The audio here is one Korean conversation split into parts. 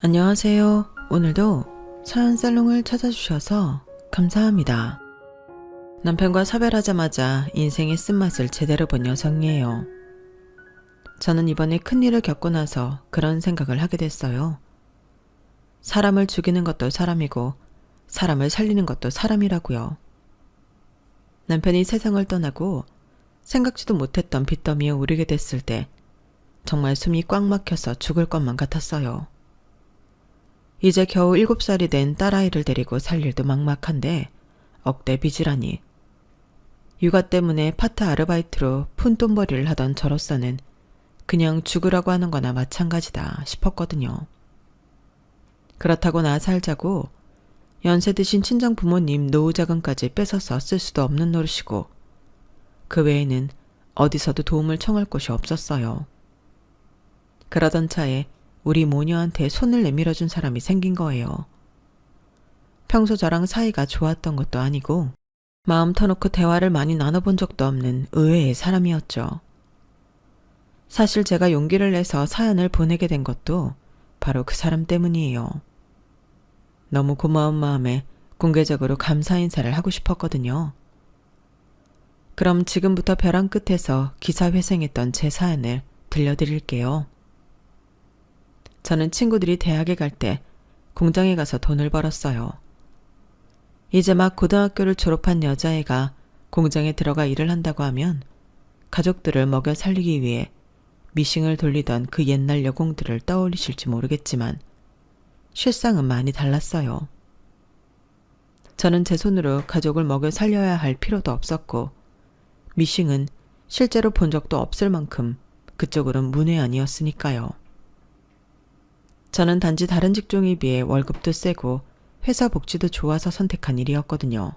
안녕하세요. 오늘도 사연 살롱을 찾아주셔서 감사합니다. 남편과 사별하자마자 인생의 쓴맛을 제대로 본 여성이에요. 저는 이번에 큰일을 겪고 나서 그런 생각을 하게 됐어요. 사람을 죽이는 것도 사람이고 사람을 살리는 것도 사람이라고요. 남편이 세상을 떠나고 생각지도 못했던 빚더미에 오르게 됐을 때 정말 숨이 꽉 막혀서 죽을 것만 같았어요. 이제 겨우 7살이 된 딸아이를 데리고 살 일도 막막한데 억대 빚이라니. 육아 때문에 파트 아르바이트로 푼돈벌이를 하던 저로서는 그냥 죽으라고 하는 거나 마찬가지다 싶었거든요. 그렇다고 나 살자고 연세 드신 친정 부모님 노후 자금까지 뺏어서 쓸 수도 없는 노릇이고 그 외에는 어디서도 도움을 청할 곳이 없었어요. 그러던 차에 우리 모녀한테 손을 내밀어준 사람이 생긴 거예요. 평소 저랑 사이가 좋았던 것도 아니고 마음 터놓고 대화를 많이 나눠본 적도 없는 의외의 사람이었죠. 사실 제가 용기를 내서 사연을 보내게 된 것도 바로 그 사람 때문이에요. 너무 고마운 마음에 공개적으로 감사 인사를 하고 싶었거든요. 그럼 지금부터 벼랑 끝에서 기사회생했던 제 사연을 들려드릴게요. 저는 친구들이 대학에 갈 때 공장에 가서 돈을 벌었어요. 이제 막 고등학교를 졸업한 여자애가 공장에 들어가 일을 한다고 하면 가족들을 먹여 살리기 위해 미싱을 돌리던 그 옛날 여공들을 떠올리실지 모르겠지만 실상은 많이 달랐어요. 저는 제 손으로 가족을 먹여 살려야 할 필요도 없었고 미싱은 실제로 본 적도 없을 만큼 그쪽으론 문외한이었으니까요. 저는 단지 다른 직종에 비해 월급도 세고 회사 복지도 좋아서 선택한 일이었거든요.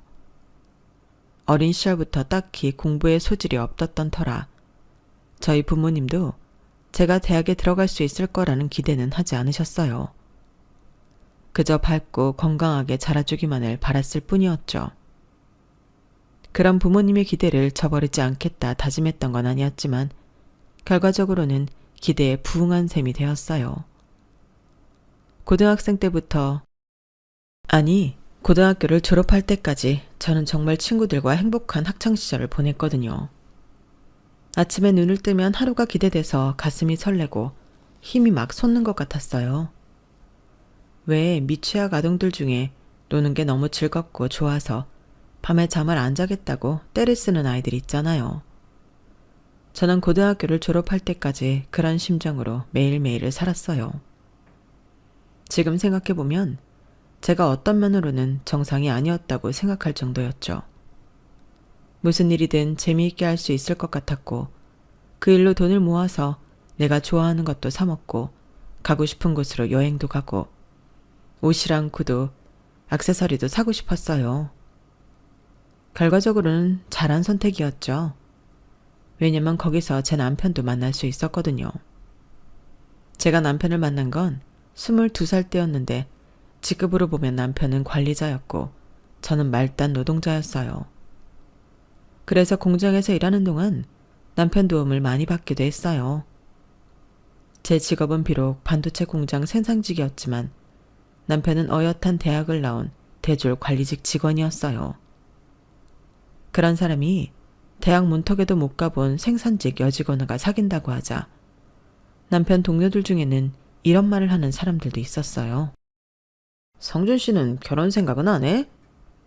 어린 시절부터 딱히 공부에 소질이 없었던 터라 저희 부모님도 제가 대학에 들어갈 수 있을 거라는 기대는 하지 않으셨어요. 그저 밝고 건강하게 자라주기만을 바랐을 뿐이었죠. 그런 부모님의 기대를 저버리지 않겠다 다짐했던 건 아니었지만 결과적으로는 기대에 부응한 셈이 되었어요. 고등학생 때부터 고등학교를 졸업할 때까지 저는 정말 친구들과 행복한 학창시절을 보냈거든요. 아침에 눈을 뜨면 하루가 기대돼서 가슴이 설레고 힘이 막 솟는 것 같았어요. 왜 미취학 아동들 중에 노는 게 너무 즐겁고 좋아서 밤에 잠을 안 자겠다고 떼를 쓰는 아이들이 있잖아요. 저는 고등학교를 졸업할 때까지 그런 심정으로 매일매일을 살았어요. 지금 생각해보면 제가 어떤 면으로는 정상이 아니었다고 생각할 정도였죠. 무슨 일이든 재미있게 할 수 있을 것 같았고 그 일로 돈을 모아서 내가 좋아하는 것도 사 먹고 가고 싶은 곳으로 여행도 가고 옷이랑 구두, 액세서리도 사고 싶었어요. 결과적으로는 잘한 선택이었죠. 왜냐면 거기서 제 남편도 만날 수 있었거든요. 제가 남편을 만난 건 22살 때였는데 직급으로 보면 남편은 관리자였고 저는 말단 노동자였어요. 그래서 공장에서 일하는 동안 남편 도움을 많이 받기도 했어요. 제 직업은 비록 반도체 공장 생산직이었지만 남편은 어엿한 대학을 나온 대졸 관리직 직원이었어요. 그런 사람이 대학 문턱에도 못 가본 생산직 여직원과 사귄다고 하자 남편 동료들 중에는 이런 말을 하는 사람들도 있었어요. 성준 씨는 결혼 생각은 안 해?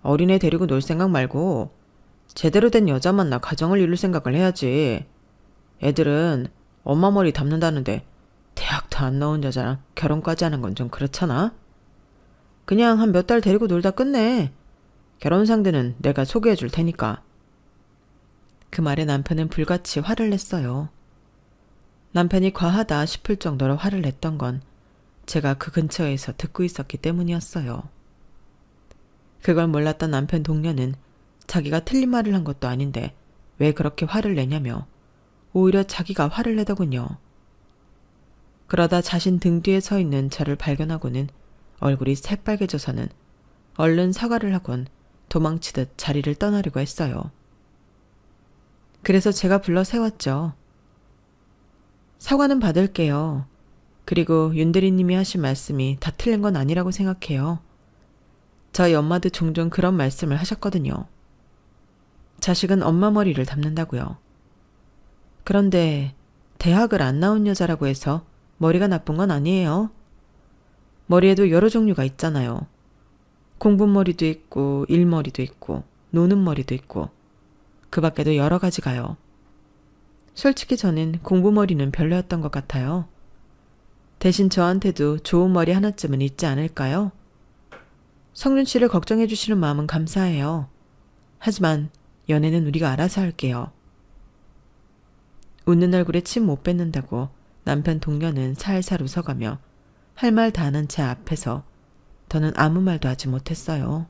어린애 데리고 놀 생각 말고 제대로 된 여자 만나 가정을 이룰 생각을 해야지. 애들은 엄마 머리 담는다는데 대학도 안 나온 여자랑 결혼까지 하는 건 좀 그렇잖아? 그냥 한 몇 달 데리고 놀다 끝내. 결혼 상대는 내가 소개해 줄 테니까. 그 말에 남편은 불같이 화를 냈어요. 남편이 과하다 싶을 정도로 화를 냈던 건 제가 그 근처에서 듣고 있었기 때문이었어요. 그걸 몰랐던 남편 동료는 자기가 틀린 말을 한 것도 아닌데 왜 그렇게 화를 내냐며 오히려 자기가 화를 내더군요. 그러다 자신 등 뒤에 서 있는 저를 발견하고는 얼굴이 새빨개져서는 얼른 사과를 하곤 도망치듯 자리를 떠나려고 했어요. 그래서 제가 불러 세웠죠. 사과는 받을게요. 그리고 윤대리님이 하신 말씀이 다 틀린 건 아니라고 생각해요. 저희 엄마도 종종 그런 말씀을 하셨거든요. 자식은 엄마 머리를 담는다고요. 그런데 대학을 안 나온 여자라고 해서 머리가 나쁜 건 아니에요. 머리에도 여러 종류가 있잖아요. 공부머리도 있고 일머리도 있고 노는 머리도 있고 그 밖에도 여러 가지가요. 솔직히 저는 공부머리는 별로였던 것 같아요. 대신 저한테도 좋은 머리 하나쯤은 있지 않을까요? 성윤 씨를 걱정해 주시는 마음은 감사해요. 하지만 연애는 우리가 알아서 할게요. 웃는 얼굴에 침 못 뱉는다고 남편 동료는 살살 웃어가며 할 말 다 하는 제 앞에서 더는 아무 말도 하지 못했어요.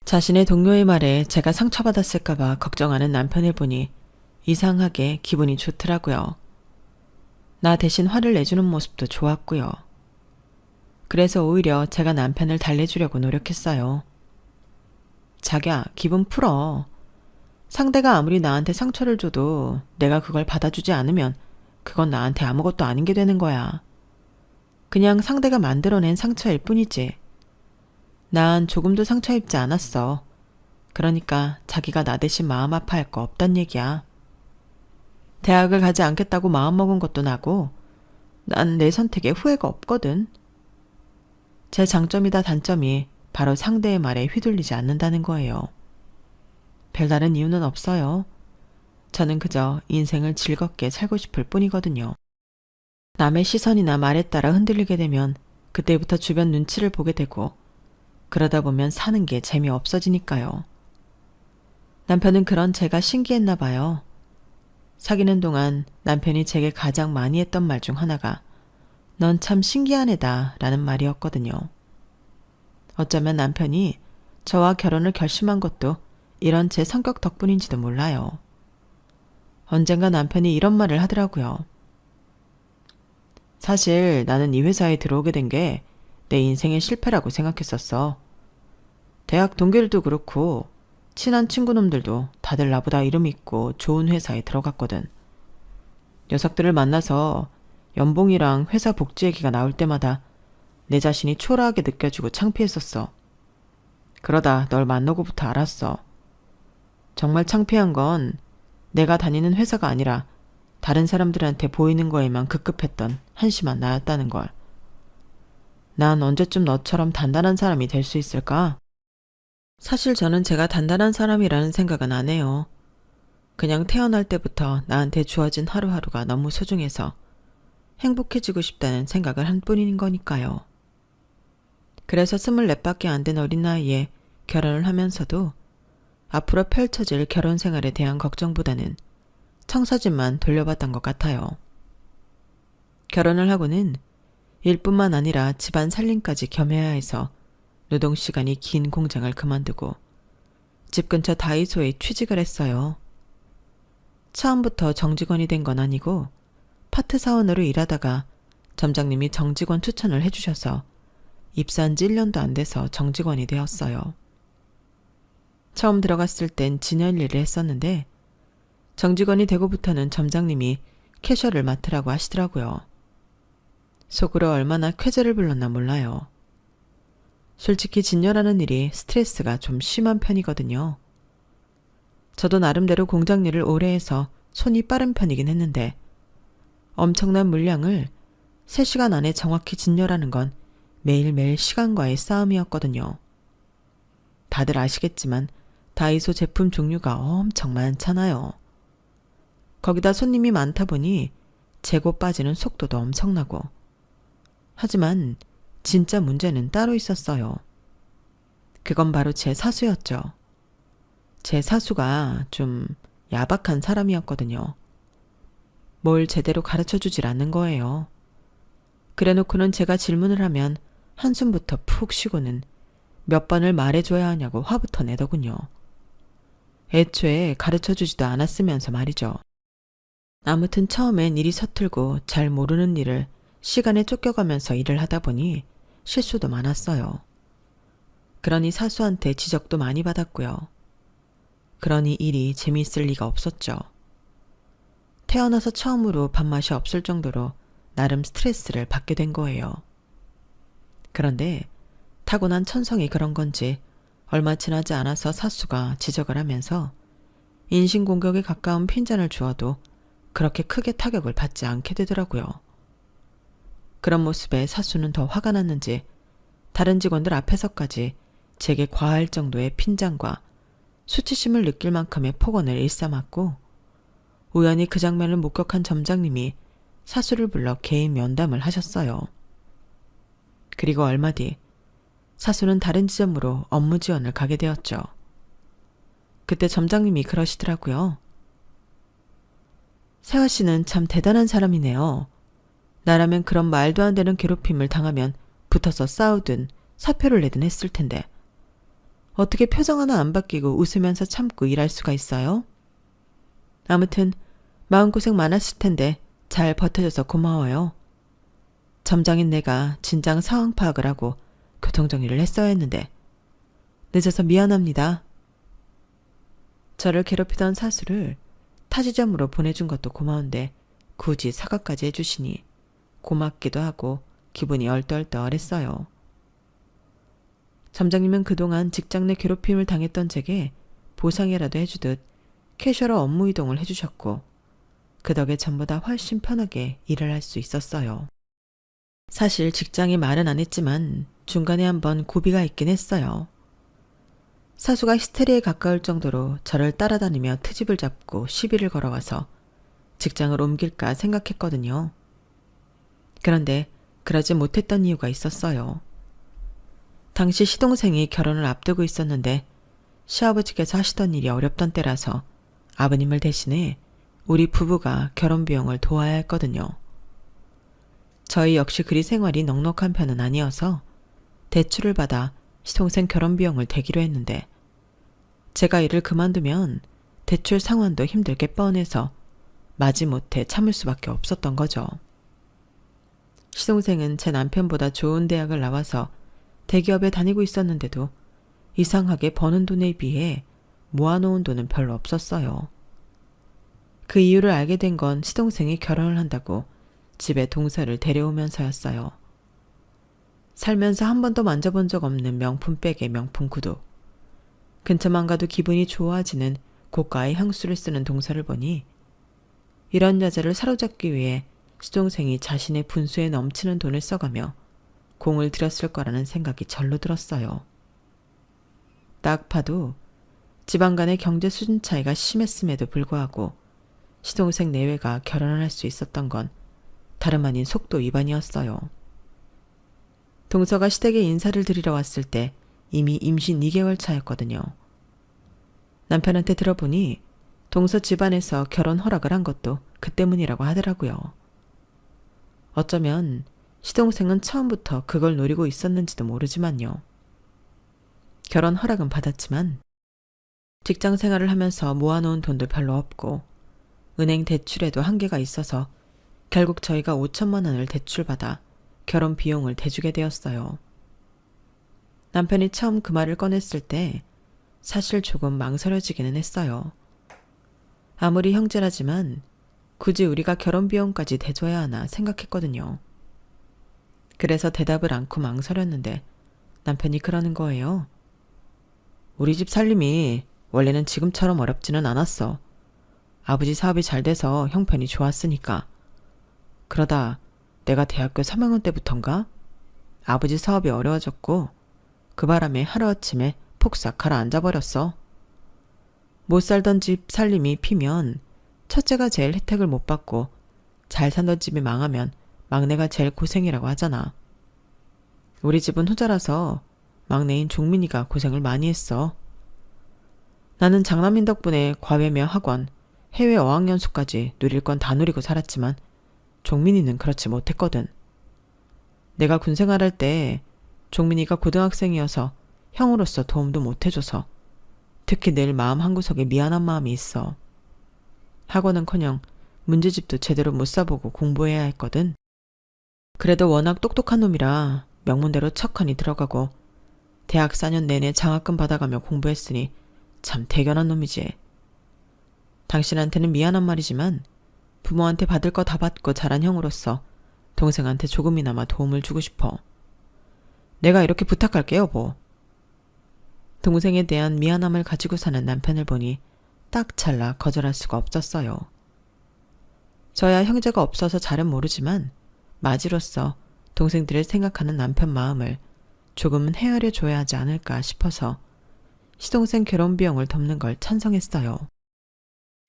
자신의 동료의 말에 제가 상처받았을까봐 걱정하는 남편을 보니 이상하게 기분이 좋더라고요. 나 대신 화를 내주는 모습도 좋았고요. 그래서 오히려 제가 남편을 달래주려고 노력했어요. 자기야, 기분 풀어. 상대가 아무리 나한테 상처를 줘도 내가 그걸 받아주지 않으면 그건 나한테 아무것도 아닌 게 되는 거야. 그냥 상대가 만들어낸 상처일 뿐이지. 난 조금도 상처 입지 않았어. 그러니까 자기가 나 대신 마음 아파할 거 없단 얘기야. 대학을 가지 않겠다고 마음먹은 것도 나고 난 내 선택에 후회가 없거든. 제 장점이다 단점이 바로 상대의 말에 휘둘리지 않는다는 거예요. 별다른 이유는 없어요. 저는 그저 인생을 즐겁게 살고 싶을 뿐이거든요. 남의 시선이나 말에 따라 흔들리게 되면 그때부터 주변 눈치를 보게 되고 그러다 보면 사는 게 재미없어지니까요. 남편은 그런 제가 신기했나 봐요. 사귀는 동안 남편이 제게 가장 많이 했던 말 중 하나가 넌 참 신기한 애다 라는 말이었거든요. 어쩌면 남편이 저와 결혼을 결심한 것도 이런 제 성격 덕분인지도 몰라요. 언젠가 남편이 이런 말을 하더라고요. 사실 나는 이 회사에 들어오게 된 게 내 인생의 실패라고 생각했었어. 대학 동기들도 그렇고 친한 친구놈들도 다들 나보다 이름 있고 좋은 회사에 들어갔거든. 녀석들을 만나서 연봉이랑 회사 복지 얘기가 나올 때마다 내 자신이 초라하게 느껴지고 창피했었어. 그러다 널 만나고부터 알았어. 정말 창피한 건 내가 다니는 회사가 아니라 다른 사람들한테 보이는 거에만 급급했던 한심한 나였다는 걸. 난 언제쯤 너처럼 단단한 사람이 될 수 있을까? 사실 저는 제가 단단한 사람이라는 생각은 안 해요. 그냥 태어날 때부터 나한테 주어진 하루하루가 너무 소중해서 행복해지고 싶다는 생각을 한 뿐인 거니까요. 그래서 24밖에 안 된 어린 나이에 결혼을 하면서도 앞으로 펼쳐질 결혼 생활에 대한 걱정보다는 청사진만 돌려봤던 것 같아요. 결혼을 하고는 일뿐만 아니라 집안 살림까지 겸해야 해서 노동시간이 긴 공장을 그만두고 집 근처 다이소에 취직을 했어요. 처음부터 정직원이 된 건 아니고 파트 사원으로 일하다가 점장님이 정직원 추천을 해주셔서 입사한 지 1년도 안 돼서 정직원이 되었어요. 처음 들어갔을 땐 진열 일을 했었는데 정직원이 되고부터는 점장님이 캐셔를 맡으라고 하시더라고요. 속으로 얼마나 쾌재를 불렀나 몰라요. 솔직히 진열하는 일이 스트레스가 좀 심한 편이거든요. 저도 나름대로 공장 일을 오래 해서 손이 빠른 편이긴 했는데 엄청난 물량을 3시간 안에 정확히 진열하는 건 매일매일 시간과의 싸움이었거든요. 다들 아시겠지만 다이소 제품 종류가 엄청 많잖아요. 거기다 손님이 많다 보니 재고 빠지는 속도도 엄청나고. 하지만 진짜 문제는 따로 있었어요. 그건 바로 제 사수였죠. 제 사수가 좀 야박한 사람이었거든요. 뭘 제대로 가르쳐주질 않는 거예요. 그래놓고는 제가 질문을 하면 한숨부터 푹 쉬고는 몇 번을 말해줘야 하냐고 화부터 내더군요. 애초에 가르쳐주지도 않았으면서 말이죠. 아무튼 처음엔 일이 서툴고 잘 모르는 일을 시간에 쫓겨가면서 일을 하다 보니 실수도 많았어요. 그러니 사수한테 지적도 많이 받았고요. 그러니 일이 재미있을 리가 없었죠. 태어나서 처음으로 밥맛이 없을 정도로 나름 스트레스를 받게 된 거예요. 그런데 타고난 천성이 그런 건지 얼마 지나지 않아서 사수가 지적을 하면서 인신공격에 가까운 핀잔을 주어도 그렇게 크게 타격을 받지 않게 되더라고요. 그런 모습에 사수는 더 화가 났는지 다른 직원들 앞에서까지 제게 과할 정도의 핀잔과 수치심을 느낄 만큼의 폭언을 일삼았고, 우연히 그 장면을 목격한 점장님이 사수를 불러 개인 면담을 하셨어요. 그리고 얼마 뒤 사수는 다른 지점으로 업무 지원을 가게 되었죠. 그때 점장님이 그러시더라고요. 세화 씨는 참 대단한 사람이네요. 나라면 그런 말도 안 되는 괴롭힘을 당하면 붙어서 싸우든 사표를 내든 했을 텐데 어떻게 표정 하나 안 바뀌고 웃으면서 참고 일할 수가 있어요? 아무튼 마음고생 많았을 텐데 잘 버텨줘서 고마워요. 점장인 내가 진작 상황 파악을 하고 교통정리를 했어야 했는데 늦어서 미안합니다. 저를 괴롭히던 사수를 타 지점으로 보내준 것도 고마운데 굳이 사과까지 해주시니 고맙기도 하고 기분이 얼떨떨했어요. 점장님은 그동안 직장 내 괴롭힘을 당했던 제게 보상이라도 해주듯 캐셔럴 업무 이동을 해주셨고 그 덕에 전보다 훨씬 편하게 일을 할 수 있었어요. 사실 직장에 말은 안 했지만 중간에 한번 고비가 있긴 했어요. 사수가 히스테리에 가까울 정도로 저를 따라다니며 트집을 잡고 시비를 걸어와서 직장을 옮길까 생각했거든요. 그런데 그러지 못했던 이유가 있었어요. 당시 시동생이 결혼을 앞두고 있었는데 시아버지께서 하시던 일이 어렵던 때라서 아버님을 대신해 우리 부부가 결혼 비용을 도와야 했거든요. 저희 역시 그리 생활이 넉넉한 편은 아니어서 대출을 받아 시동생 결혼 비용을 대기로 했는데 제가 일을 그만두면 대출 상환도 힘들게 뻔해서 마지못해 참을 수밖에 없었던 거죠. 시동생은 제 남편보다 좋은 대학을 나와서 대기업에 다니고 있었는데도 이상하게 버는 돈에 비해 모아놓은 돈은 별로 없었어요. 그 이유를 알게 된 건 시동생이 결혼을 한다고 집에 동서를 데려오면서였어요. 살면서 한 번도 만져본 적 없는 명품백에 명품 구두. 근처만 가도 기분이 좋아지는 고가의 향수를 쓰는 동서를 보니 이런 여자를 사로잡기 위해 시동생이 자신의 분수에 넘치는 돈을 써가며 공을 들였을 거라는 생각이 절로 들었어요. 딱 봐도 집안 간의 경제 수준 차이가 심했음에도 불구하고 시동생 내외가 결혼을 할 수 있었던 건 다름 아닌 속도 위반이었어요. 동서가 시댁에 인사를 드리러 왔을 때 이미 임신 2개월 차였거든요. 남편한테 들어보니 동서 집안에서 결혼 허락을 한 것도 그 때문이라고 하더라고요. 어쩌면 시동생은 처음부터 그걸 노리고 있었는지도 모르지만요. 결혼 허락은 받았지만 직장 생활을 하면서 모아놓은 돈도 별로 없고 은행 대출에도 한계가 있어서 결국 저희가 5천만 원을 대출받아 결혼 비용을 대주게 되었어요. 남편이 처음 그 말을 꺼냈을 때 사실 조금 망설여지기는 했어요. 아무리 형제라지만 굳이 우리가 결혼 비용까지 대줘야 하나 생각했거든요. 그래서 대답을 않고 망설였는데 남편이 그러는 거예요. 우리 집 살림이 원래는 지금처럼 어렵지는 않았어. 아버지 사업이 잘 돼서 형편이 좋았으니까. 그러다 내가 대학교 3학년 때부턴가 아버지 사업이 어려워졌고 그 바람에 하루아침에 폭삭 가라앉아버렸어. 못 살던 집 살림이 피면 첫째가 제일 혜택을 못 받고 잘 살던 집이 망하면 막내가 제일 고생이라고 하잖아. 우리 집은 후자라서 막내인 종민이가 고생을 많이 했어. 나는 장남인 덕분에 과외며 학원, 해외 어학연수까지 누릴 건 다 누리고 살았지만 종민이는 그렇지 못했거든. 내가 군생활할 때 종민이가 고등학생이어서 형으로서 도움도 못 해줘서 특히 늘 마음 한구석에 미안한 마음이 있어. 학원은커녕 문제집도 제대로 못 써보고 공부해야 했거든. 그래도 워낙 똑똑한 놈이라 명문대로 척하니 들어가고 대학 4년 내내 장학금 받아가며 공부했으니 참 대견한 놈이지. 당신한테는 미안한 말이지만 부모한테 받을 거 다 받고 자란 형으로서 동생한테 조금이나마 도움을 주고 싶어. 내가 이렇게 부탁할게, 여보. 동생에 대한 미안함을 가지고 사는 남편을 보니 딱 잘라 거절할 수가 없었어요. 저야 형제가 없어서 잘은 모르지만 마지로서 동생들을 생각하는 남편 마음을 조금은 헤아려 줘야 하지 않을까 싶어서 시동생 결혼 비용을 덮는 걸 찬성했어요.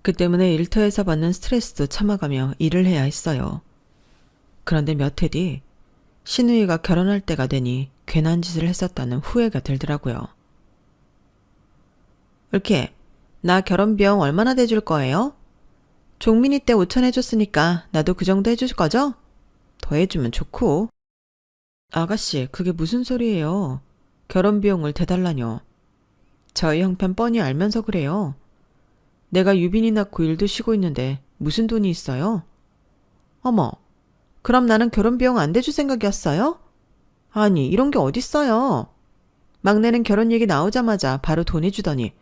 그 때문에 일터에서 받는 스트레스도 참아가며 일을 해야 했어요. 그런데 몇 해 뒤 신우이가 결혼할 때가 되니 괜한 짓을 했었다는 후회가 들더라고요. 이렇게 나 결혼 비용 얼마나 대줄 거예요? 종민이 때 5천 해줬으니까 나도 그 정도 해줄 거죠? 더 해주면 좋고. 아가씨, 그게 무슨 소리예요? 결혼 비용을 대달라뇨. 저희 형편 뻔히 알면서 그래요. 내가 유빈이 낳고 일도 쉬고 있는데 무슨 돈이 있어요? 어머, 그럼 나는 결혼 비용 안 대줄 생각이었어요? 아니, 이런 게 어딨어요. 막내는 결혼 얘기 나오자마자 바로 돈 해주더니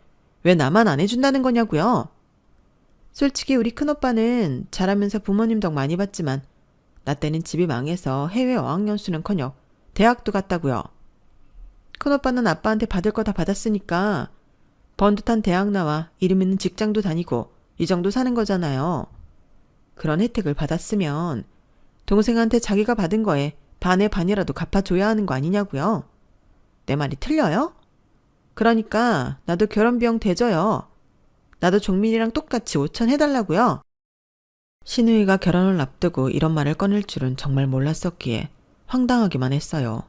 왜 나만 안 해준다는 거냐고요? 솔직히 우리 큰오빠는 잘하면서 부모님 덕 많이 봤지만 나 때는 집이 망해서 해외 어학연수는커녕 대학도 갔다고요. 큰오빠는 아빠한테 받을 거 다 받았으니까 번듯한 대학 나와 이름 있는 직장도 다니고 이 정도 사는 거잖아요. 그런 혜택을 받았으면 동생한테 자기가 받은 거에 반의 반이라도 갚아줘야 하는 거 아니냐고요. 내 말이 틀려요? 그러니까 나도 결혼 비용 대줘요. 나도 종민이랑 똑같이 5천 해달라고요. 신우이가 결혼을 앞두고 이런 말을 꺼낼 줄은 정말 몰랐었기에 황당하기만 했어요.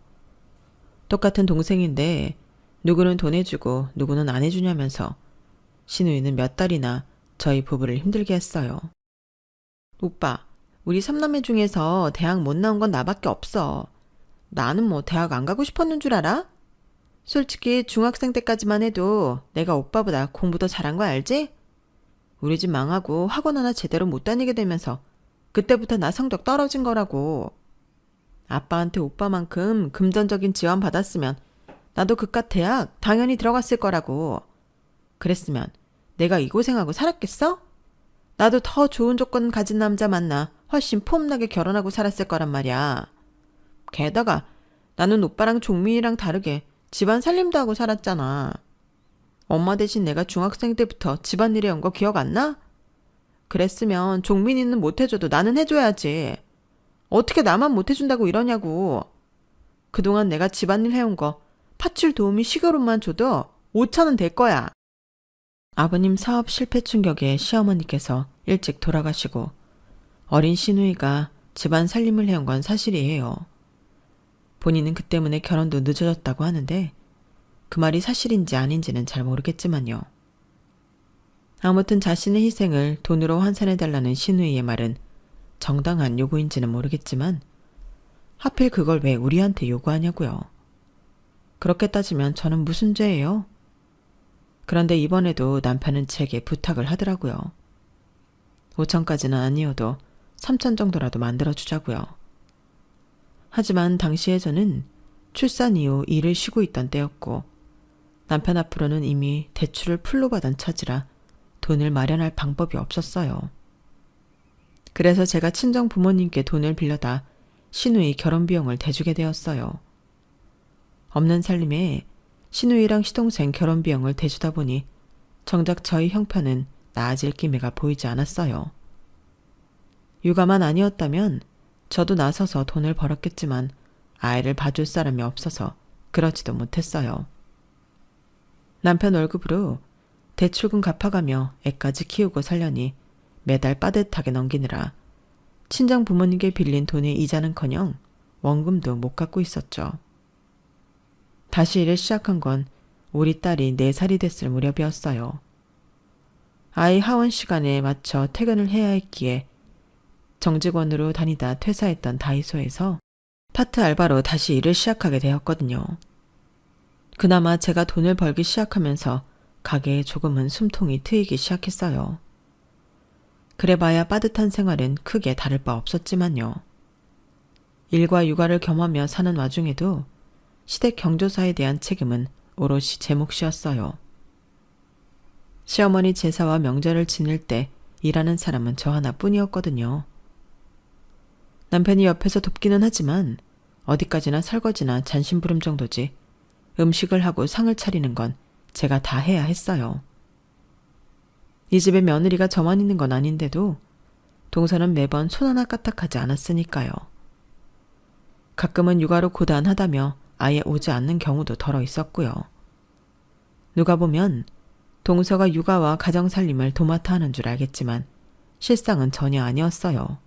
똑같은 동생인데 누구는 돈 해주고 누구는 안 해주냐면서 신우이는 몇 달이나 저희 부부를 힘들게 했어요. 오빠, 우리 삼남매 중에서 대학 못 나온 건 나밖에 없어. 나는 뭐 대학 안 가고 싶었는 줄 알아? 솔직히 중학생 때까지만 해도 내가 오빠보다 공부 더 잘한 거 알지? 우리 집 망하고 학원 하나 제대로 못 다니게 되면서 그때부터 나 성적 떨어진 거라고. 아빠한테 오빠만큼 금전적인 지원 받았으면 나도 그깟 대학 당연히 들어갔을 거라고. 그랬으면 내가 이 고생하고 살았겠어? 나도 더 좋은 조건 가진 남자 만나 훨씬 폼나게 결혼하고 살았을 거란 말이야. 게다가 나는 오빠랑 종민이랑 다르게 집안 살림도 하고 살았잖아. 엄마 대신 내가 중학생 때부터 집안일 해온 거 기억 안 나? 그랬으면 종민이는 못 해줘도 나는 해줘야지. 어떻게 나만 못 해준다고 이러냐고. 그동안 내가 집안일 해온 거 팥줄 도우미 식으로만 줘도 5천은 될 거야. 아버님 사업 실패 충격에 시어머니께서 일찍 돌아가시고 어린 신우이가 집안 살림을 해온 건 사실이에요. 본인은 그 때문에 결혼도 늦어졌다고 하는데 그 말이 사실인지 아닌지는 잘 모르겠지만요. 아무튼 자신의 희생을 돈으로 환산해달라는 신우이의 말은 정당한 요구인지는 모르겠지만 하필 그걸 왜 우리한테 요구하냐고요. 그렇게 따지면 저는 무슨 죄예요? 그런데 이번에도 남편은 제게 부탁을 하더라고요. 5천까지는 아니어도 3천 정도라도 만들어주자고요. 하지만 당시에 저는 출산 이후 일을 쉬고 있던 때였고 남편 앞으로는 이미 대출을 풀로 받은 처지라 돈을 마련할 방법이 없었어요. 그래서 제가 친정 부모님께 돈을 빌려다 신우이 결혼 비용을 대주게 되었어요. 없는 살림에 신우이랑 시동생 결혼 비용을 대주다 보니 정작 저희 형편은 나아질 기미가 보이지 않았어요. 육아만 아니었다면 저도 나서서 돈을 벌었겠지만 아이를 봐줄 사람이 없어서 그러지도 못했어요. 남편 월급으로 대출금 갚아가며 애까지 키우고 살려니 매달 빠듯하게 넘기느라 친정 부모님께 빌린 돈의 이자는커녕 원금도 못 갚고 있었죠. 다시 일을 시작한 건 우리 딸이 4살이 됐을 무렵이었어요. 아이 하원 시간에 맞춰 퇴근을 해야 했기에 정직원으로 다니다 퇴사했던 다이소에서 파트 알바로 다시 일을 시작하게 되었거든요. 그나마 제가 돈을 벌기 시작하면서 가게에 조금은 숨통이 트이기 시작했어요. 그래봐야 빠듯한 생활은 크게 다를 바 없었지만요. 일과 육아를 겸하며 사는 와중에도 시댁 경조사에 대한 책임은 오롯이 제 몫이었어요. 시어머니 제사와 명절을 지낼 때 일하는 사람은 저 하나뿐이었거든요. 남편이 옆에서 돕기는 하지만 어디까지나 설거지나 잔심부름 정도지 음식을 하고 상을 차리는 건 제가 다 해야 했어요. 이 집에 며느리가 저만 있는 건 아닌데도 동서는 매번 손 하나 까딱하지 않았으니까요. 가끔은 육아로 고단하다며 아예 오지 않는 경우도 덜어 있었고요. 누가 보면 동서가 육아와 가정살림을 도맡아 하는 줄 알겠지만 실상은 전혀 아니었어요.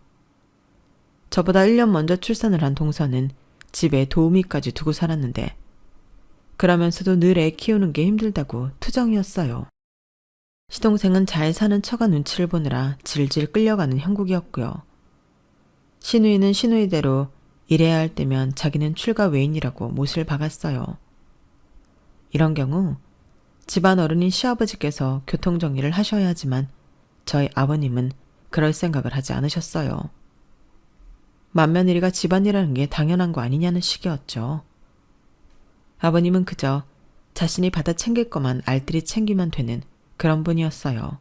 저보다 1년 먼저 출산을 한 동서는 집에 도우미까지 두고 살았는데 그러면서도 늘 애 키우는 게 힘들다고 투정이었어요. 시동생은 잘 사는 처가 눈치를 보느라 질질 끌려가는 형국이었고요. 시누이는 시누이대로 일해야 할 때면 자기는 출가 외인이라고 못을 박았어요. 이런 경우 집안 어른인 시아버지께서 교통정리를 하셔야 하지만 저희 아버님은 그럴 생각을 하지 않으셨어요. 맏며느리가 집안이라는 게 당연한 거 아니냐는 식이었죠. 아버님은 그저 자신이 받아 챙길 것만 알뜰히 챙기면 되는 그런 분이었어요.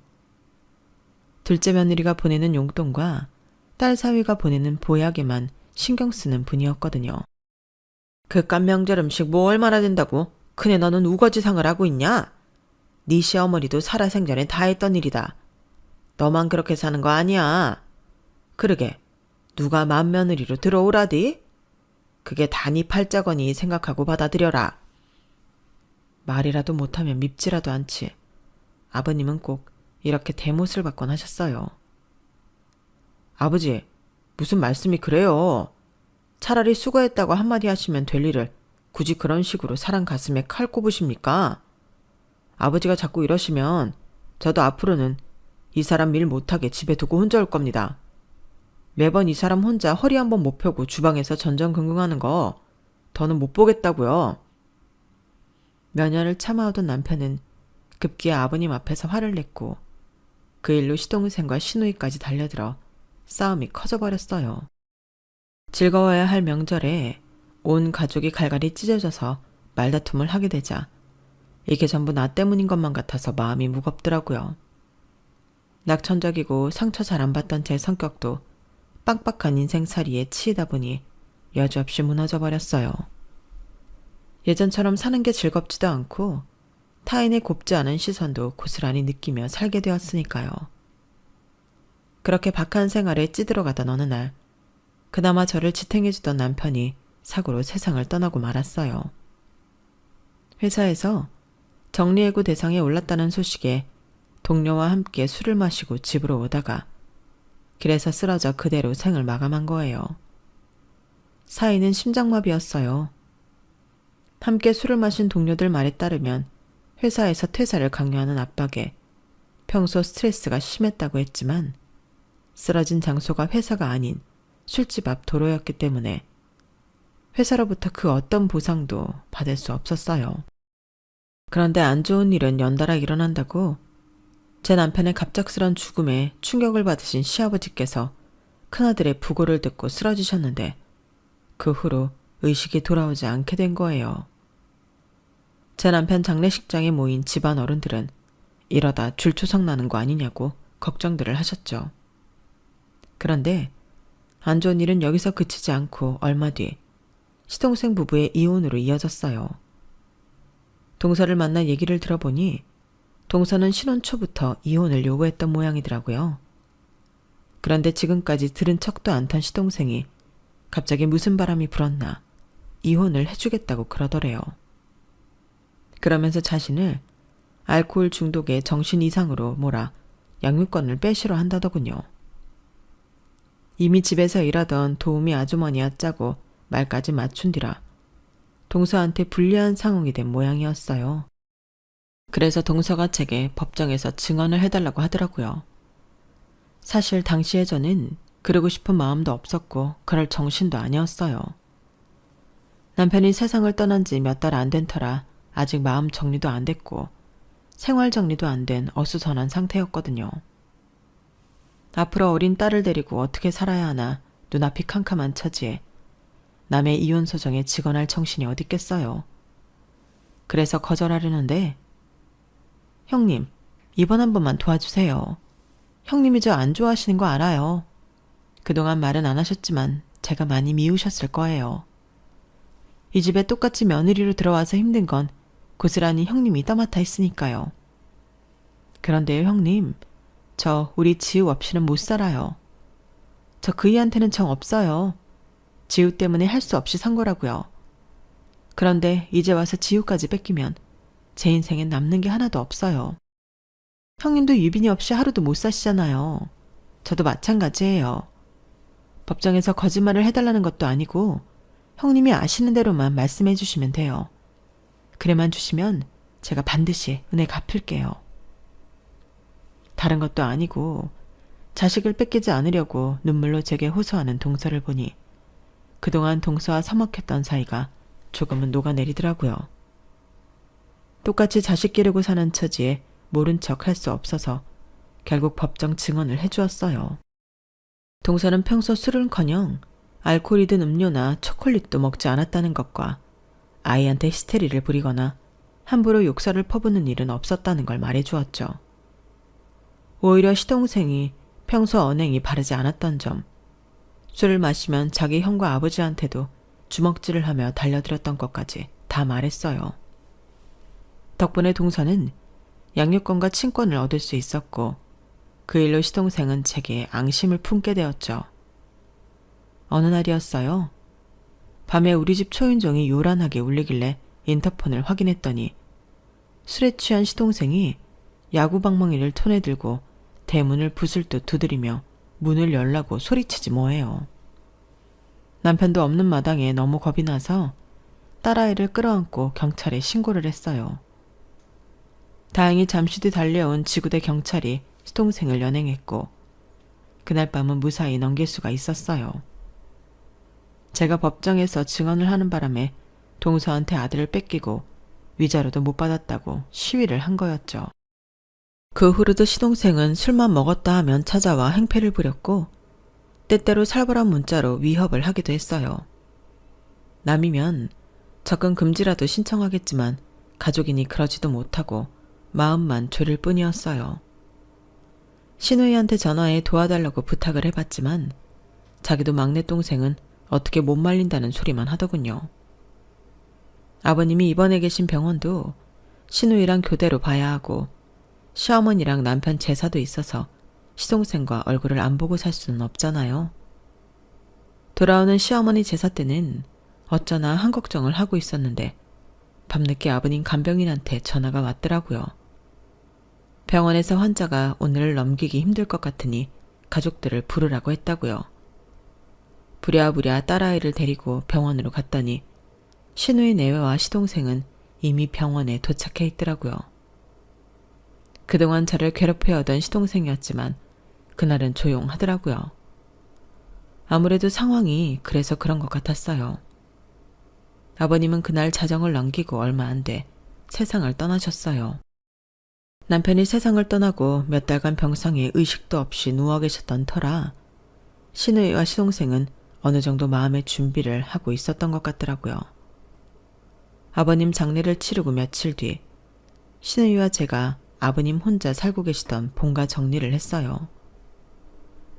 둘째 며느리가 보내는 용돈과 딸 사위가 보내는 보약에만 신경 쓰는 분이었거든요. 그깟 명절 음식 뭐 얼마나 된다고 큰애 너는 우거지상을 하고 있냐? 네 시어머니도 살아생전에 다 했던 일이다. 너만 그렇게 사는 거 아니야. 그러게 누가 맏며느리로 들어오라디? 그게 다 네 팔자거니 생각하고 받아들여라. 말이라도 못하면 밉지라도 않지. 아버님은 꼭 이렇게 대못을 받곤 하셨어요. 아버지, 무슨 말씀이 그래요? 차라리 수고했다고 한마디 하시면 될 일을 굳이 그런 식으로 사람 가슴에 칼 꼽으십니까? 아버지가 자꾸 이러시면 저도 앞으로는 이 사람 일 못하게 집에 두고 혼자 올 겁니다. 매번 이 사람 혼자 허리 한번 못 펴고 주방에서 전전긍긍하는 거 더는 못 보겠다고요. 몇 년을 참아오던 남편은 급기야 아버님 앞에서 화를 냈고 그 일로 시동생과 시누이까지 달려들어 싸움이 커져버렸어요. 즐거워야 할 명절에 온 가족이 갈갈이 찢어져서 말다툼을 하게 되자 이게 전부 나 때문인 것만 같아서 마음이 무겁더라고요. 낙천적이고 상처 잘 안 받던 제 성격도 빡빡한 인생살이에 치이다 보니 여지없이 무너져 버렸어요. 예전처럼 사는 게 즐겁지도 않고 타인의 곱지 않은 시선도 고스란히 느끼며 살게 되었으니까요. 그렇게 박한 생활에 찌들어가던 어느 날 그나마 저를 지탱해주던 남편이 사고로 세상을 떠나고 말았어요. 회사에서 정리해고 대상에 올랐다는 소식에 동료와 함께 술을 마시고 집으로 오다가 길에서 쓰러져 그대로 생을 마감한 거예요. 사인은 심장마비였어요. 함께 술을 마신 동료들 말에 따르면 회사에서 퇴사를 강요하는 압박에 평소 스트레스가 심했다고 했지만 쓰러진 장소가 회사가 아닌 술집 앞 도로였기 때문에 회사로부터 그 어떤 보상도 받을 수 없었어요. 그런데 안 좋은 일은 연달아 일어난다고 제 남편의 갑작스런 죽음에 충격을 받으신 시아버지께서 큰아들의 부고를 듣고 쓰러지셨는데 그 후로 의식이 돌아오지 않게 된 거예요. 제 남편 장례식장에 모인 집안 어른들은 이러다 줄초성 나는 거 아니냐고 걱정들을 하셨죠. 그런데 안 좋은 일은 여기서 그치지 않고 얼마 뒤 시동생 부부의 이혼으로 이어졌어요. 동서를 만나 얘기를 들어보니 동서는 신혼 초부터 이혼을 요구했던 모양이더라고요. 그런데 지금까지 들은 척도 않던 시동생이 갑자기 무슨 바람이 불었나 이혼을 해주겠다고 그러더래요. 그러면서 자신을 알코올 중독의 정신 이상으로 몰아 양육권을 빼시려 한다더군요. 이미 집에서 일하던 도우미 아주머니와 짜고 말까지 맞춘 뒤라 동서한테 불리한 상황이 된 모양이었어요. 그래서 동서가 제게 법정에서 증언을 해달라고 하더라고요. 사실 당시에 저는 그러고 싶은 마음도 없었고 그럴 정신도 아니었어요. 남편이 세상을 떠난 지 몇 달 안 된 터라 아직 마음 정리도 안 됐고 생활 정리도 안 된 어수선한 상태였거든요. 앞으로 어린 딸을 데리고 어떻게 살아야 하나 눈앞이 캄캄한 처지에 남의 이혼 소송에 직언할 정신이 어딨겠어요. 그래서 거절하려는데 형님, 이번 한 번만 도와주세요. 형님이 저 안 좋아하시는 거 알아요. 그동안 말은 안 하셨지만 제가 많이 미우셨을 거예요. 이 집에 똑같이 며느리로 들어와서 힘든 건 고스란히 형님이 떠맡아 했으니까요. 그런데요, 형님. 저 우리 지우 없이는 못 살아요. 저 그이한테는 정 없어요. 지우 때문에 할 수 없이 산 거라고요. 그런데 이제 와서 지우까지 뺏기면 제 인생엔 남는 게 하나도 없어요. 형님도 유빈이 없이 하루도 못 사시잖아요. 저도 마찬가지예요. 법정에서 거짓말을 해달라는 것도 아니고 형님이 아시는 대로만 말씀해 주시면 돼요. 그래만 주시면 제가 반드시 은혜 갚을게요. 다른 것도 아니고 자식을 뺏기지 않으려고 눈물로 제게 호소하는 동서를 보니 그동안 동서와 서먹했던 사이가 조금은 녹아내리더라고요. 똑같이 자식 기르고 사는 처지에 모른 척 할 수 없어서 결국 법정 증언을 해주었어요. 동서는 평소 술은커녕 알코올이든 음료나 초콜릿도 먹지 않았다는 것과 아이한테 히스테리를 부리거나 함부로 욕설을 퍼붓는 일은 없었다는 걸 말해주었죠. 오히려 시동생이 평소 언행이 바르지 않았던 점, 술을 마시면 자기 형과 아버지한테도 주먹질을 하며 달려들었던 것까지 다 말했어요. 덕분에 동서는 양육권과 친권을 얻을 수 있었고 그 일로 시동생은 제게 앙심을 품게 되었죠. 어느 날이었어요. 밤에 우리 집 초인종이 요란하게 울리길래 인터폰을 확인했더니 술에 취한 시동생이 야구방망이를 손에 들고 대문을 부술듯 두드리며 문을 열라고 소리치지 뭐예요. 남편도 없는 마당에 너무 겁이 나서 딸아이를 끌어안고 경찰에 신고를 했어요. 다행히 잠시 뒤 달려온 지구대 경찰이 시동생을 연행했고 그날 밤은 무사히 넘길 수가 있었어요. 제가 법정에서 증언을 하는 바람에 동서한테 아들을 뺏기고 위자료도 못 받았다고 시위를 한 거였죠. 그 후로도 시동생은 술만 먹었다 하면 찾아와 행패를 부렸고 때때로 살벌한 문자로 위협을 하기도 했어요. 남이면 접근 금지라도 신청하겠지만 가족이니 그러지도 못하고 마음만 졸일 뿐이었어요. 신우이한테 전화해 도와달라고 부탁을 해봤지만 자기도 막내 동생은 어떻게 못 말린다는 소리만 하더군요. 아버님이 입원해 계신 병원도 신우이랑 교대로 봐야 하고 시어머니랑 남편 제사도 있어서 시동생과 얼굴을 안 보고 살 수는 없잖아요. 돌아오는 시어머니 제사 때는 어쩌나 한 걱정을 하고 있었는데 밤늦게 아버님 간병인한테 전화가 왔더라고요. 병원에서 환자가 오늘을 넘기기 힘들 것 같으니 가족들을 부르라고 했다고요. 부랴부랴 딸아이를 데리고 병원으로 갔더니 신우의 내외와 시동생은 이미 병원에 도착해 있더라고요. 그동안 저를 괴롭혀오던 시동생이었지만 그날은 조용하더라고요. 아무래도 상황이 그래서 그런 것 같았어요. 아버님은 그날 자정을 넘기고 얼마 안 돼 세상을 떠나셨어요. 남편이 세상을 떠나고 몇 달간 병상에 의식도 없이 누워 계셨던 터라 신우이와 시동생은 어느 정도 마음의 준비를 하고 있었던 것 같더라고요. 아버님 장례를 치르고 며칠 뒤 신우이와 제가 아버님 혼자 살고 계시던 본가 정리를 했어요.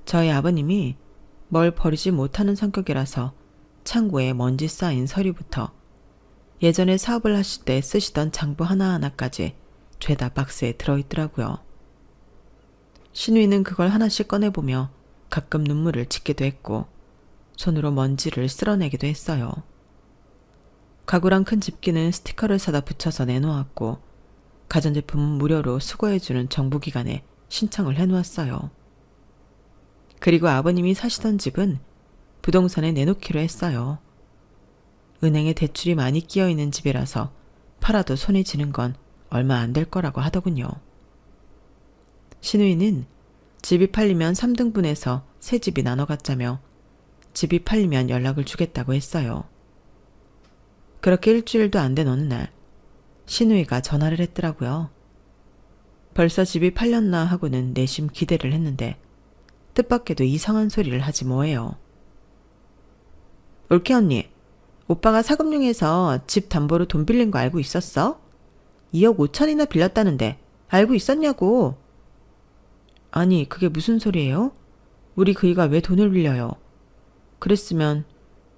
저희 아버님이 뭘 버리지 못하는 성격이라서 창고에 먼지 쌓인 서류부터 예전에 사업을 하실 때 쓰시던 장부 하나하나까지 죄다 박스에 들어있더라고요. 신우이는 그걸 하나씩 꺼내보며 가끔 눈물을 짓기도 했고 손으로 먼지를 쓸어내기도 했어요. 가구랑 큰 집기는 스티커를 사다 붙여서 내놓았고 가전제품은 무료로 수거해주는 정부기관에 신청을 해놓았어요. 그리고 아버님이 사시던 집은 부동산에 내놓기로 했어요. 은행에 대출이 많이 끼어있는 집이라서 팔아도 손에 쥐는 건 얼마 안 될 거라고 하더군요. 신우이는 집이 팔리면 3등분해서 새 집이 나눠 갖자며 집이 팔리면 연락을 주겠다고 했어요. 그렇게 일주일도 안 된 어느 날 신우이가 전화를 했더라고요. 벌써 집이 팔렸나 하고는 내심 기대를 했는데 뜻밖에도 이상한 소리를 하지 뭐예요. 올케 언니, 오빠가 사금융에서 집 담보로 돈 빌린 거 알고 있었어? 2억 5천이나 빌렸다는데 알고 있었냐고. 아니, 그게 무슨 소리예요? 우리 그이가 왜 돈을 빌려요? 그랬으면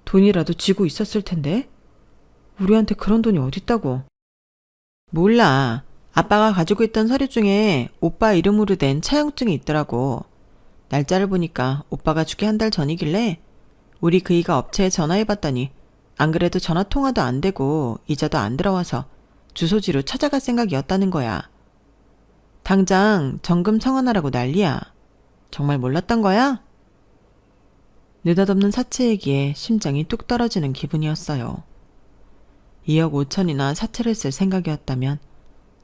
돈이라도 쥐고 있었을 텐데. 우리한테 그런 돈이 어딨다고. 몰라. 아빠가 가지고 있던 서류 중에 오빠 이름으로 된 차용증이 있더라고. 날짜를 보니까 오빠가 죽기 한 달 전이길래 우리 그이가 업체에 전화해봤더니 안 그래도 전화 통화도 안 되고 이자도 안 들어와서 주소지로 찾아갈 생각이었다는 거야. 당장 정금 청원하라고 난리야. 정말 몰랐던 거야? 느닷없는 사채 얘기에 심장이 뚝 떨어지는 기분이었어요. 2억 5천이나 사채를 쓸 생각이었다면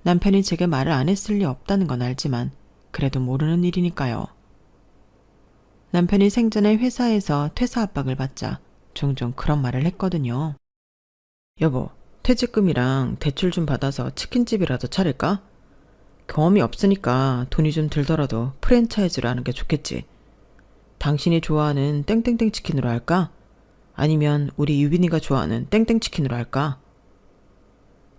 남편이 제게 말을 안 했을 리 없다는 건 알지만 그래도 모르는 일이니까요. 남편이 생전에 회사에서 퇴사 압박을 받자 종종 그런 말을 했거든요. 여보, 퇴직금이랑 대출 좀 받아서 치킨집이라도 차릴까? 경험이 없으니까 돈이 좀 들더라도 프랜차이즈를 하는 게 좋겠지. 당신이 좋아하는 땡땡땡 치킨으로 할까? 아니면 우리 유빈이가 좋아하는 땡땡 치킨으로 할까?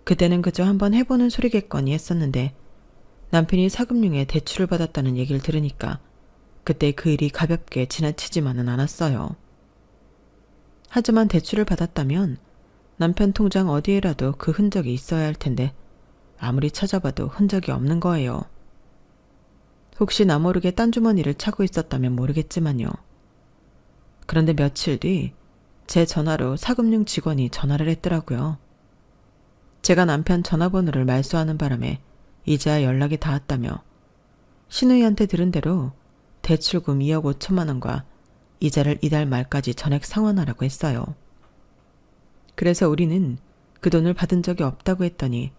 그때는 그저 한번 해보는 소리겠거니 했었는데 남편이 사금융에 대출을 받았다는 얘기를 들으니까 그때 그 일이 가볍게 지나치지만은 않았어요. 하지만 대출을 받았다면 남편 통장 어디에라도 그 흔적이 있어야 할 텐데 아무리 찾아봐도 흔적이 없는 거예요. 혹시 나 모르게 딴 주머니를 차고 있었다면 모르겠지만요. 그런데 며칠 뒤 제 전화로 사금융 직원이 전화를 했더라고요. 제가 남편 전화번호를 말소하는 바람에 이제야 연락이 닿았다며 신우이한테 들은 대로 대출금 2억 5천만 원과 이자를 이달 말까지 전액 상환하라고 했어요. 그래서 우리는 그 돈을 받은 적이 없다고 했더니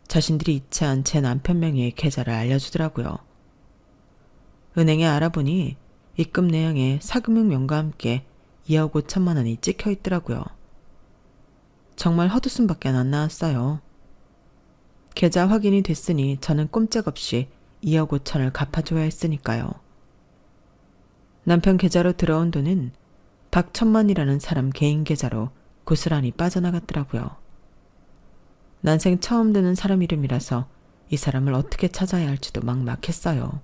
자신들이 이체한 제 남편 명의의 계좌를 알려주더라고요. 은행에 알아보니 입금 내역에 사금융명과 함께 2억 5천만 원이 찍혀 있더라고요. 정말 헛웃음밖에 안 나왔어요. 계좌 확인이 됐으니 저는 꼼짝없이 2억 5천을 갚아줘야 했으니까요. 남편 계좌로 들어온 돈은 박천만이라는 사람 개인 계좌로 고스란히 빠져나갔더라고요. 난생 처음 듣는 사람 이름이라서 이 사람을 어떻게 찾아야 할지도 막막했어요.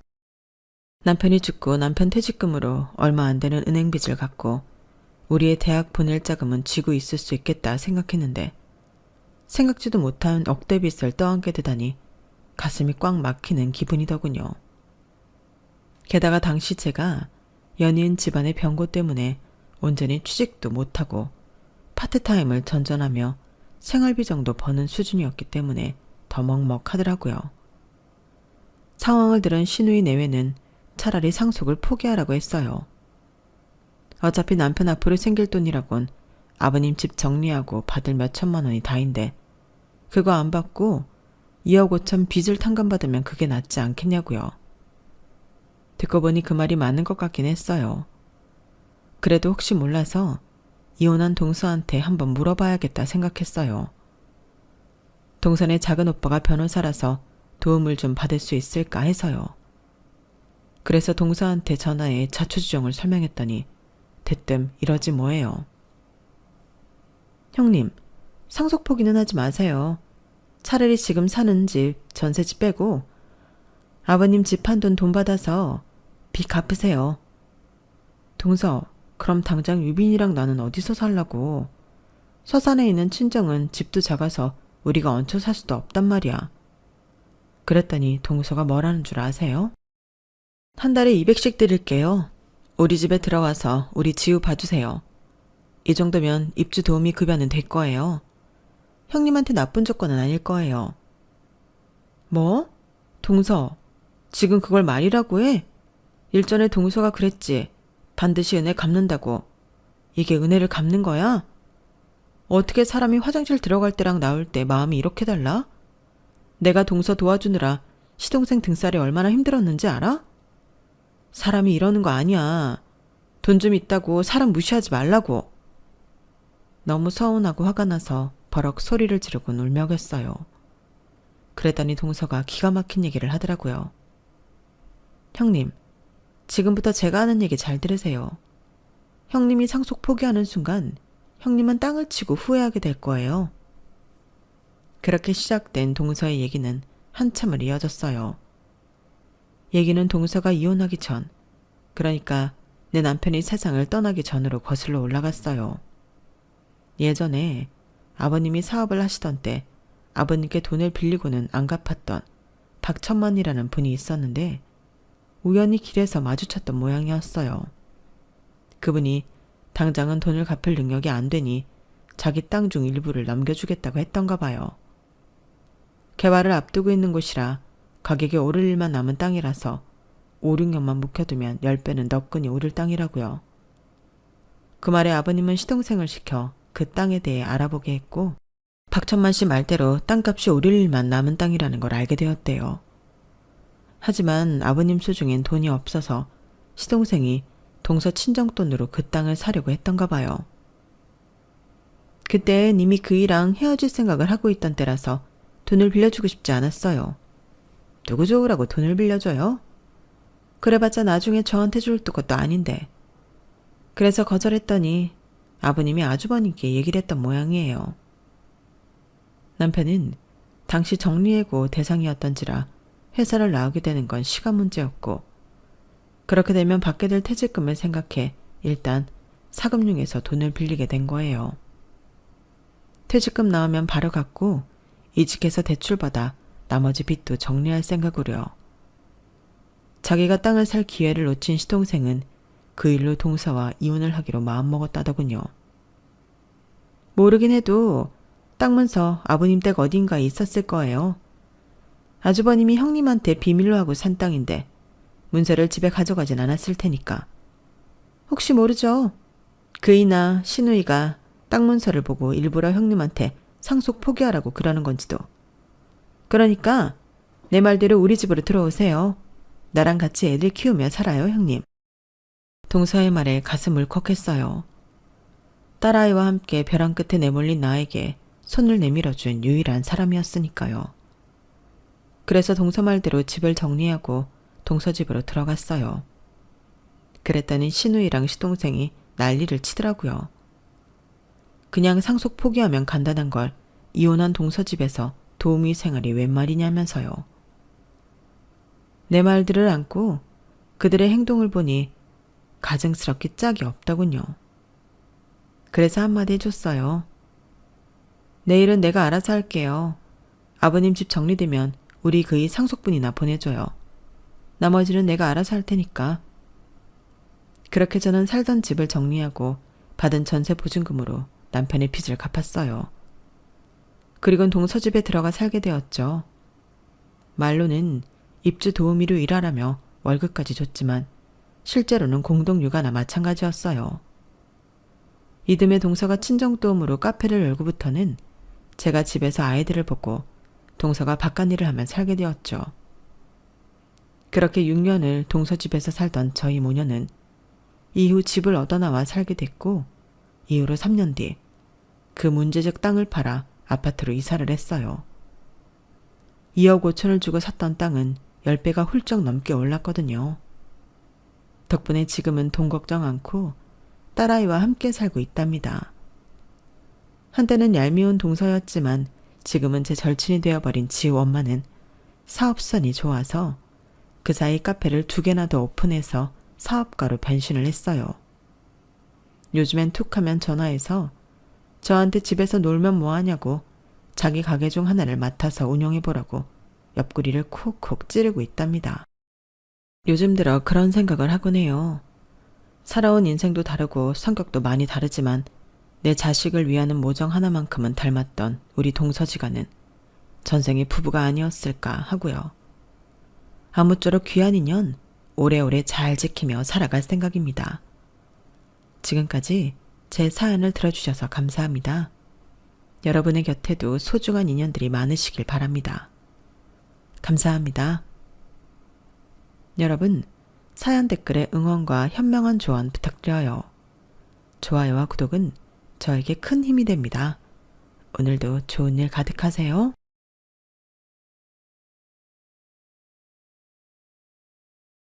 남편이 죽고 남편 퇴직금으로 얼마 안 되는 은행 빚을 갚고 우리의 대학 보낼 자금은 쥐고 있을 수 있겠다 생각했는데 생각지도 못한 억대 빚을 떠안게 되다니 가슴이 꽉 막히는 기분이더군요. 게다가 당시 제가 연이은 집안의 병고 때문에 온전히 취직도 못하고 파트타임을 전전하며 생활비 정도 버는 수준이었기 때문에 더 먹먹하더라고요. 상황을 들은 신우이 내외는 차라리 상속을 포기하라고 했어요. 어차피 남편 앞으로 생길 돈이라곤 아버님 집 정리하고 받을 몇 천만 원이 다인데 그거 안 받고 2억 5천 빚을 탕감받으면 그게 낫지 않겠냐고요. 듣고 보니 그 말이 맞는 것 같긴 했어요. 그래도 혹시 몰라서 이혼한 동서한테 한번 물어봐야겠다 생각했어요. 동선의 작은 오빠가 변호사라서 도움을 좀 받을 수 있을까 해서요. 그래서 동서한테 전화해 자초지종을 설명했더니 대뜸 이러지 뭐예요. 형님, 상속 포기는 하지 마세요. 차라리 지금 사는 집, 전세집 빼고 아버님 집 한 돈 받아서 빚 갚으세요. 동서, 그럼 당장 유빈이랑 나는 어디서 살라고. 서산에 있는 친정은 집도 작아서 우리가 얹혀 살 수도 없단 말이야. 그랬더니 동서가 뭐라는 줄 아세요? 한 달에 200씩 드릴게요. 우리 집에 들어와서 우리 지우 봐주세요. 이 정도면 입주 도우미 급여는 될 거예요. 형님한테 나쁜 조건은 아닐 거예요. 뭐? 동서, 지금 그걸 말이라고 해? 일전에 동서가 그랬지. 반드시 은혜 갚는다고. 이게 은혜를 갚는 거야? 어떻게 사람이 화장실 들어갈 때랑 나올 때 마음이 이렇게 달라? 내가 동서 도와주느라 시동생 등살이 얼마나 힘들었는지 알아? 사람이 이러는 거 아니야. 돈 좀 있다고 사람 무시하지 말라고. 너무 서운하고 화가 나서 버럭 소리를 지르고 울먹였어요. 그랬더니 동서가 기가 막힌 얘기를 하더라고요. 형님, 지금부터 제가 하는 얘기 잘 들으세요. 형님이 상속 포기하는 순간 형님은 땅을 치고 후회하게 될 거예요. 그렇게 시작된 동서의 얘기는 한참을 이어졌어요. 얘기는 동서가 이혼하기 전, 그러니까 내 남편이 세상을 떠나기 전으로 거슬러 올라갔어요. 예전에 아버님이 사업을 하시던 때 아버님께 돈을 빌리고는 안 갚았던 박천만이라는 분이 있었는데 우연히 길에서 마주쳤던 모양이었어요. 그분이 당장은 돈을 갚을 능력이 안 되니 자기 땅 중 일부를 넘겨주겠다고 했던가 봐요. 개발을 앞두고 있는 곳이라 가격이 오를 일만 남은 땅이라서 5, 6년만 묵혀두면 10배는 너끈히 오를 땅이라고요. 그 말에 아버님은 시동생을 시켜 그 땅에 대해 알아보게 했고 박천만 씨 말대로 땅값이 오를 일만 남은 땅이라는 걸 알게 되었대요. 하지만 아버님 수중엔 돈이 없어서 시동생이 동서 친정돈으로 그 땅을 사려고 했던가 봐요. 그땐 이미 그이랑 헤어질 생각을 하고 있던 때라서 돈을 빌려주고 싶지 않았어요. 누구 좋으라고 돈을 빌려줘요? 그래봤자 나중에 저한테 줄 것도 아닌데. 그래서 거절했더니 아버님이 아주버님께 얘기를 했던 모양이에요. 남편은 당시 정리해고 대상이었던지라 회사를 나오게 되는 건 시간 문제였고 그렇게 되면 받게 될 퇴직금을 생각해 일단 사금융에서 돈을 빌리게 된 거예요. 퇴직금 나오면 바로 갚고 이직해서 대출받아 나머지 빚도 정리할 생각으로요. 자기가 땅을 살 기회를 놓친 시동생은 그 일로 동서와 이혼을 하기로 마음먹었다더군요. 모르긴 해도 땅 문서 아버님 댁 어딘가에 있었을 거예요. 아주버님이 형님한테 비밀로 하고 산 땅인데 문서를 집에 가져가진 않았을 테니까. 혹시 모르죠. 그이나 신우이가 땅 문서를 보고 일부러 형님한테 상속 포기하라고 그러는 건지도. 그러니까 내 말대로 우리 집으로 들어오세요. 나랑 같이 애들 키우며 살아요, 형님. 동서의 말에 가슴 울컥했어요. 딸아이와 함께 벼랑 끝에 내몰린 나에게 손을 내밀어준 유일한 사람이었으니까요. 그래서 동서 말대로 집을 정리하고 동서 집으로 들어갔어요. 그랬더니 신우이랑 시동생이 난리를 치더라고요. 그냥 상속 포기하면 간단한 걸 이혼한 동서 집에서 도우미 생활이 웬 말이냐면서요. 내 말들을 안고 그들의 행동을 보니 가증스럽기 짝이 없더군요. 그래서 한마디 해줬어요. 내일은 내가 알아서 할게요. 아버님 집 정리되면 우리 그이 상속분이나 보내줘요. 나머지는 내가 알아서 할 테니까. 그렇게 저는 살던 집을 정리하고 받은 전세 보증금으로 남편의 빚을 갚았어요. 그리곤 동서집에 들어가 살게 되었죠. 말로는 입주 도우미로 일하라며 월급까지 줬지만 실제로는 공동육아나 마찬가지였어요. 이듬해 동서가 친정도움으로 카페를 열고부터는 제가 집에서 아이들을 보고 동서가 바깥일을 하며 살게 되었죠. 그렇게 6년을 동서집에서 살던 저희 모녀는 이후 집을 얻어나와 살게 됐고 이후로 3년 뒤 그 문제적 땅을 팔아 아파트로 이사를 했어요. 2억 5천을 주고 샀던 땅은 10배가 훌쩍 넘게 올랐거든요. 덕분에 지금은 돈 걱정 않고 딸아이와 함께 살고 있답니다. 한때는 얄미운 동서였지만 지금은 제 절친이 되어버린 지우 엄마는 사업선이 좋아서 그 사이 카페를 2개나 더 오픈해서 사업가로 변신을 했어요. 요즘엔 툭하면 전화해서 저한테 집에서 놀면 뭐하냐고 자기 가게 중 하나를 맡아서 운영해보라고 옆구리를 콕콕 찌르고 있답니다. 요즘 들어 그런 생각을 하곤 해요. 살아온 인생도 다르고 성격도 많이 다르지만 내 자식을 위하는 모정 하나만큼은 닮았던 우리 동서지간은 전생의 부부가 아니었을까 하고요. 아무쪼록 귀한 인연 오래오래 잘 지키며 살아갈 생각입니다. 지금까지 제 사연을 들어주셔서 감사합니다. 여러분의 곁에도 소중한 인연들이 많으시길 바랍니다. 감사합니다. 여러분, 사연 댓글에 응원과 현명한 조언 부탁드려요. 좋아요와 구독은 저에게 큰 힘이 됩니다. 오늘도 좋은 일 가득하세요.